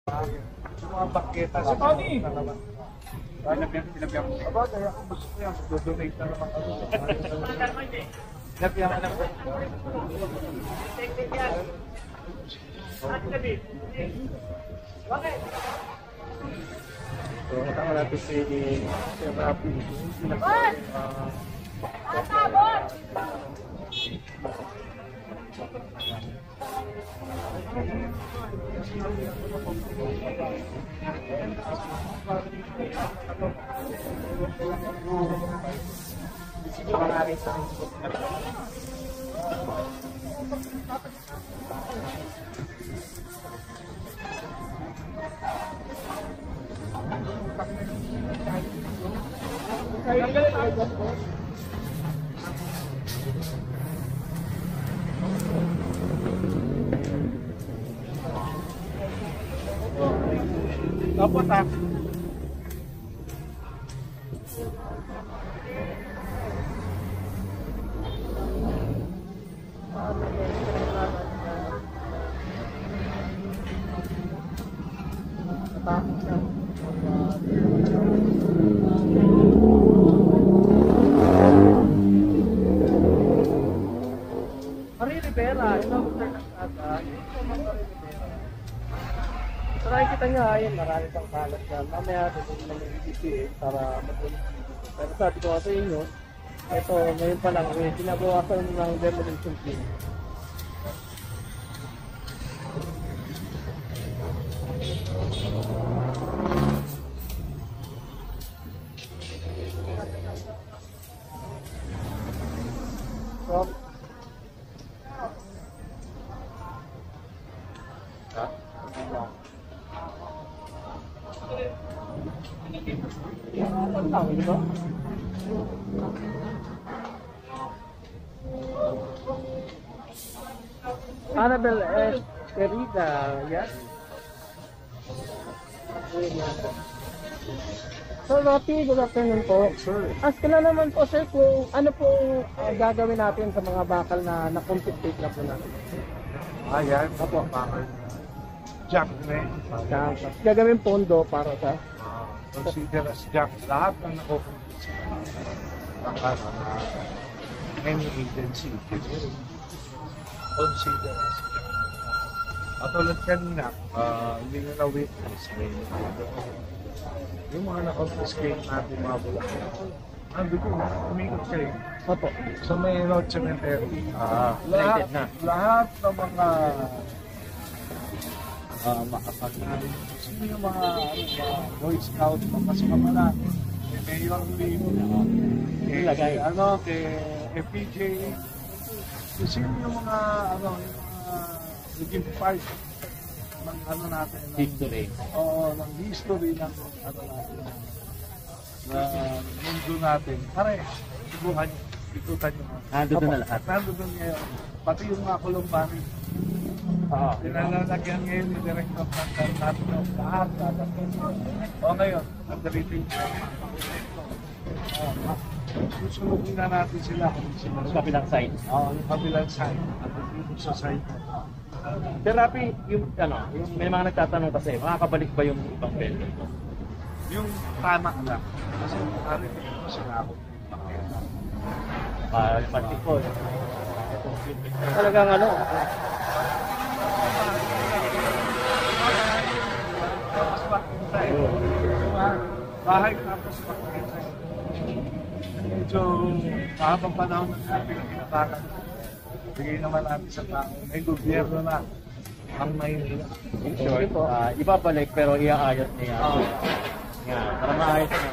Yung mga baketa. Si Tony! Pinagyan mo. Aba, kaya kung gusto ko yan, donate na naman ako. Pinagyan mo na po. So, katama natin si Rafi. Dapat ah. Rivera, ito ang nagkakata. So nakikita nyo ayun, marami pang kalat yan. Mamaya doon naman yung EDPA para matulog. Pero sabi ko sa inyo, ito ngayon pa lang, ginagawa ng demolition team. So, di ba? Annabel Esquerida, yes? So, Rafi, good afternoon po. Sir. Ask ka na naman po, sir, kung ano pong gagawin natin sa mga bakal na na-compensate na po natin. Ayan, bakal. Junk na eh. Gagawin pondo para sa Consider as junk. Lahat na nakukumpit sa any agency. Consider as junk. At ulit kanina, hindi nyo na witness. Yung mga na-confiscate natin mga bulak. Nandun ko, umikot kayo. Opo. Sa may road cemetery. Related na. Lahat ng mga makapag-namin. Sino yung mga Boy Scout na kasama natin? Kay Mayor Lino, Ilagay. kay FPJ. Sino yung mga, yung mga naging part ng natin. History. Oo, ng history ng natin. Na mundo natin. Pare, subukan nyo. Ikutan nyo. Nandun na lahat. Nandun ngayon. Pati yung mga Columbani. Pinanalagyan ngayon ni Director ng natin ng lahat. O ngayon, ang daliting susunugin na natin sila. Sa kapilang side. Oo, yung kabilang side. At dito sa side. Pero Rafi, yung may mga nagtatanong kasi, makakabalik ba yung ibang vendor? Yung tama lang. Kasi narinig ko sila ako. Pati po. Talagang bahay tapos pakikita. Medyo mahabang panahon na pinagkakatakan. Bigay naman natin sa tao. May gobyerno na ang Maynila. in short, ibabalik pero iaayos niya. Para maayos na.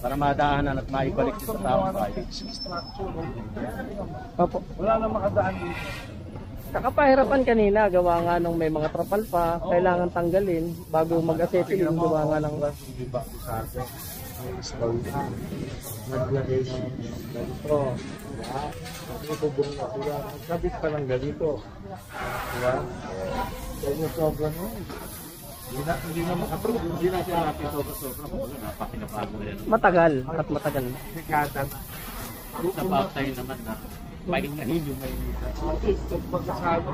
Para madaanan at maibalik sa taong bayan. Opo. Wala na makadaan dito. Kakapahirapan kanina, gawa nga nung may mga trapal pa, kailangan tanggalin bago mag-acetylene, gawa nga ng Diba sa atin? May story na. Naglagay ng ganito. Itubong na sila. Magkabit pa lang ganito. Diba? Kaya sobra nun. Hindi na makatulog. Hindi na siya natin sobra-sobra. Napakinabago na yan. matagal at matagal. Dekada na. Napatay naman na. Pahingahin yung Maynila. Pagkasalo.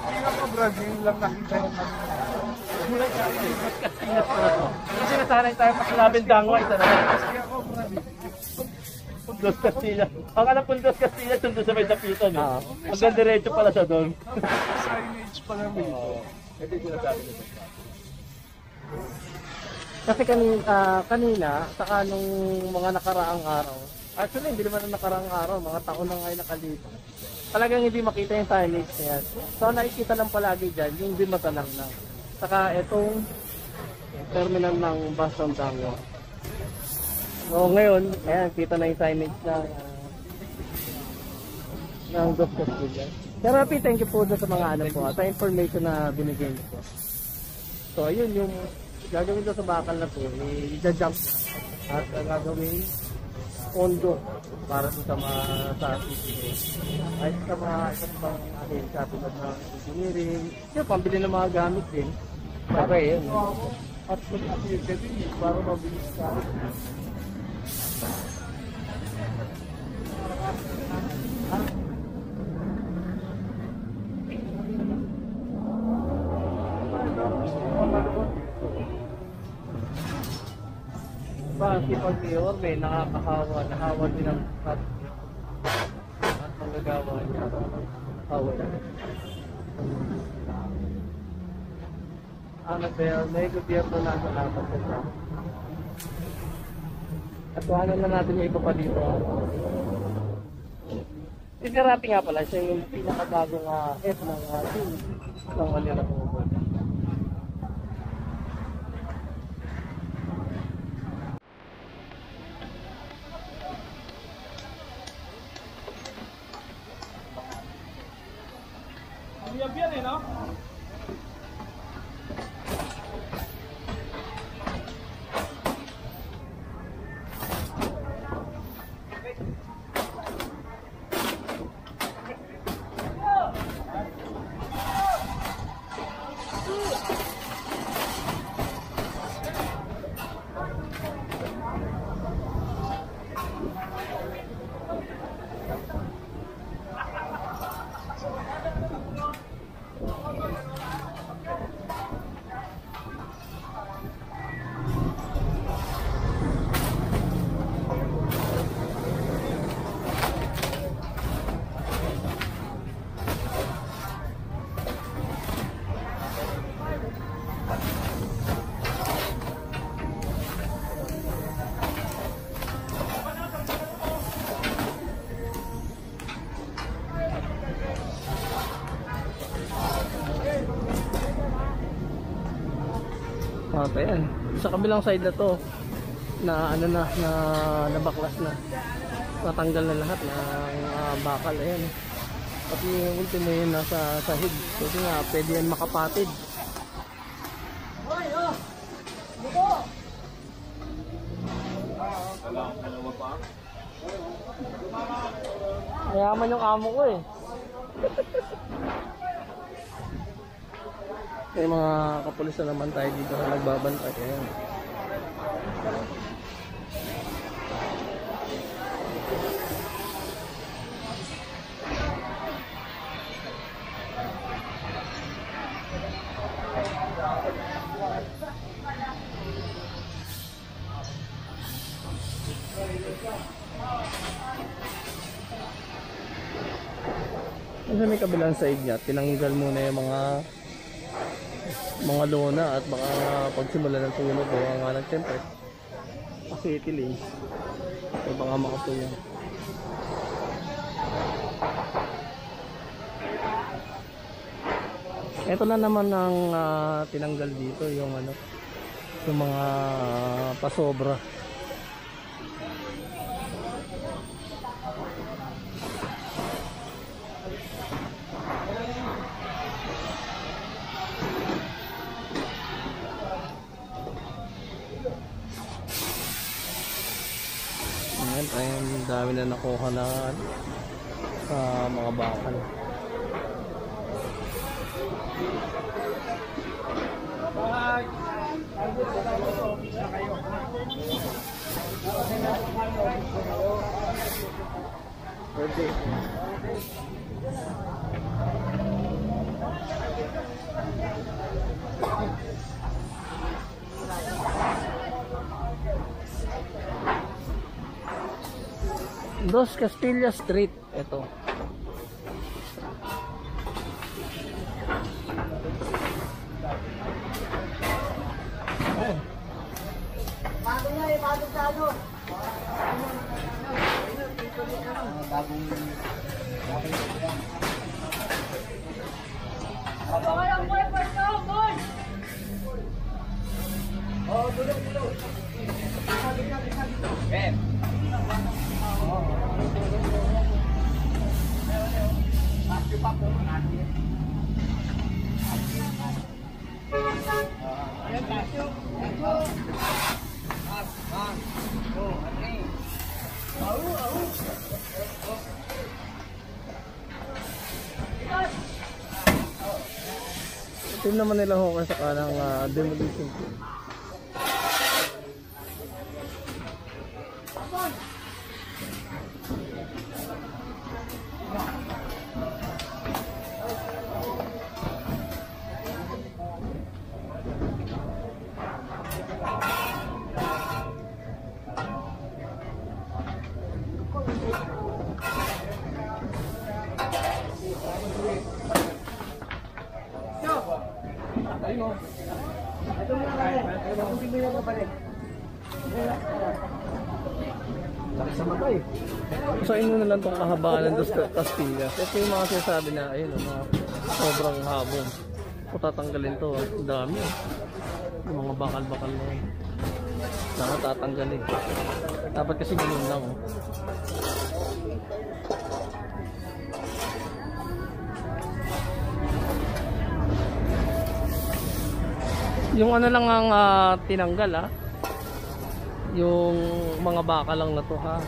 Hindi na po, Brad. Yun lang nakita yung Kasi nasanay tayo pag labing dangway sa naman. Pundos Castilla. Ang alam Pundos Castilla, sundo sa may dapitan eh. Hanggang diretso pala sa doon. Signage pa namin. Ito yung sinasabi ko. Kasi kanina, saka nung mga nakaraang araw, actually hindi naman na nakaraang araw, mga taon na ngayon nakalipas. Talagang hindi makita yung signage na yan. So nakikita lang palagi dyan, yung Dimatalang na. Saka itong terminal ng bus ng Dangwa. So ngayon, ayan, kita na yung signage ng Dos Castilla. Sir Rafi, thank you po sa mga ano po, sa information na binigay niyo po. So ayun yung gagawin ko sa bakal na po, i-jump at gagawin pondo para sa mga sa CCA. Ay sa mga isang pang sa tulad ng engineering, yung pambili ng mga gamit din. Para yun. At para mabilis ka. Si Pag-Mayor may nakakahawa, nahawa din ang at manggagawa niya. Hawa na. Annabelle, may gobyerno na sa lapat na siya. At tuhanan na natin yung iba pa dito. Si Rafi nga pala, siya yung pinakabagong F ng team ng Manila Mobile. Yan eh, no? Okay, yan. Sa kabilang side na to na ano na nabaklas na. Natanggal na lahat ng bakal ayan. At yung ultimo yun nasa sahig. Kasi nga pwede yan makapatid. Mayaman yung amo ko eh. May mga kapulis na naman tayo dito na nagbabantay. Ayan. Sa may kabilang side niya, tinanggal muna yung mga lona at baka pagsimula ng tunog o nga lang siyempre kasi itilis o baka makatulong. Ito na naman ang tinanggal dito yung ano, yung mga pasobra. Ayan, dami na nakuha na sa mga bakal. Dos Castilla Street. Ito. Ito naman nila ho sa kanang demolition. So ino na lang itong kahabaan ng Dos Castillas. Ito yung mga sinasabi na ayun, mga sobrang habong. So tatanggalin to, ang dami. Yung mga bakal-bakal na yun. Saka tatanggalin. Dapat kasi ganun lang. Yung ano lang ang tinanggal yung mga baka lang na to ha.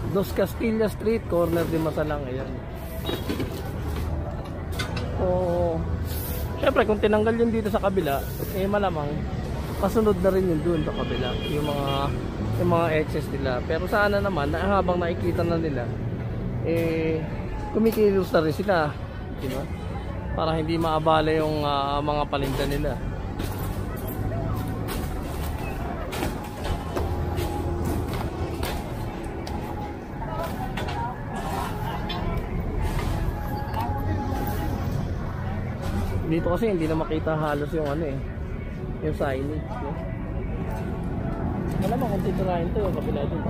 Dos Castilla Street, corner de Masalang, ayan. So syempre kung tinanggal yun dito sa kabila, eh malamang kasunod na rin yun doon sa kabila, yung mga excess nila. Pero sana naman habang nakikita na nila, eh kumikilos na rin sila, di ba? Para hindi maabala yung mga palinda nila. Dito kasi hindi na makita halos yung ano yung signage. Alam mo kung titirahin to yung kabila dun.